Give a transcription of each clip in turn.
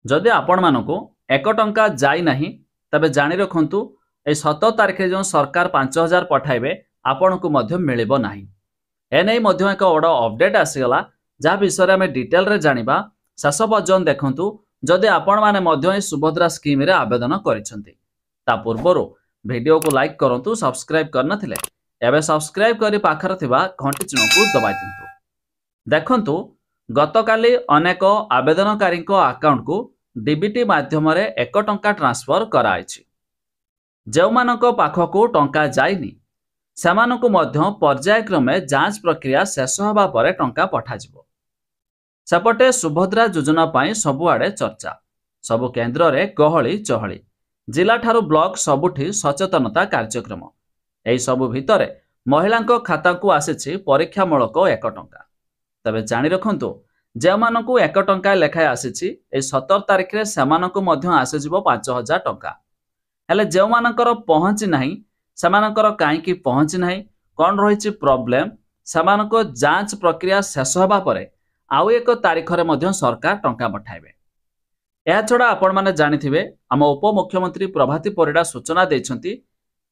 जदि आपण मानकु 1 टंका जाई नाही तबे जानि रखंतु ए 17 तारिखे जो सरकार 5000 पठाइबे आपनकु मध्य मिलिबो नाही। एनै मध्य एक बड़ अपडेट आसीगला जहाँ विषय में डिटेल रे जानिबा। शेष पर्यंत देखंतु जदि आपण माने मध्य ए सुभद्रा स्कीम रे आवेदन करिसंती। ता पूर्वरु वीडियो को लाइक करंतु, सब्सक्राइब करनथिले एबे सब्सक्राइब करी पाखर थिबा घंटी चिन्ह को दबाइ दिंतु। देखंतु गतकाली अनेक आवेदनकारी अकाउंट को डीबीटी माध्यम रे 1 टंका ट्रांसफर कराइछि। जो मानक पाखकु टंका जाइनी सेमानकु मध्य पर्यायक्रमे जांच प्रक्रिया शेष होबा परे टंका पठाजिबो। सेपटे सुभद्रा योजना पाई सबुआडे चर्चा, सबु केन्द्र रे गहली चहली, जिला ठारू ब्लॉक सबुठी सचेतनता कार्यक्रम। एही सबु भितरे महिलांको खाता को आसीछि परीक्षामूलक 1 टंका। तबे जानि रखंतु जे मानकु 1 टंका लेखाय आसीछि ए 17 तारिख रे सेमानकु मध्य आसीजिबो 5000 टंका। हेले जे मानकर पहुंची नाही सेमानकर काईकी पहुंची नाही, कोन रहिछि प्रॉब्लम, सेमानको जांच प्रक्रिया शेष होबा परे आउ 1 तारिख रे मध्य सरकार टंका पठाइबे। या छडा आपण माने जानिथिबे हम उपमुख्यमंत्री प्रभाती परिडा सूचना दैछंती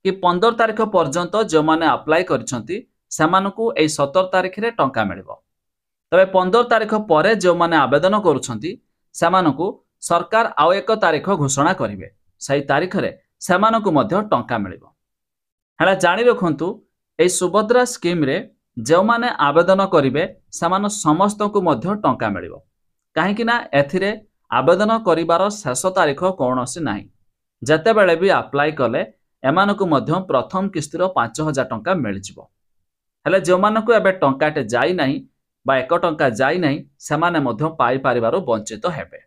कि 15 तारिख पर्यंत जे माने अप्लाई करिसंती सेमानकु ए 17 तारिख रे टंका मिलिबो। तबे 15 तारिख परे जो माने आवेदन करुछंती सेमानकु सरकार आउ 1 तारिख घोषणा करिवे। सही तारिख रे सेमानकु मध्य टंका मिलिबो। हेला जानि रखंतु ए सुभद्रा स्कीम रे जो माने आवेदन करिवे सेमान समस्तकु मध्य टंका मिलिबो। काहेकि ना एथिरे आवेदन करिवार शेष तारिख कोनोसी नाही। जते बेले भी अप्लाई कले एमानकु मध्य प्रथम किस्तीर 5000 टंका मिलिजिबो। हेले जो मानकु एबे टंकाटे जाई नाही बा 1 टंका जाई नाही सेमाने मध्य पाई पारिबारो वंचित हेबे।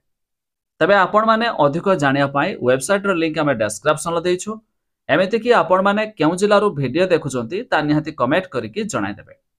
तबे आपण माने अधिक जानिया पाई वेबसाइट रो लिंक हमें डिस्क्रिप्शन रे देइछु। एमिति कि आपण माने केउ जिल्ला रो वीडियो देखुचंती ता निहाती कमेंट करिकि जणाइ देबे।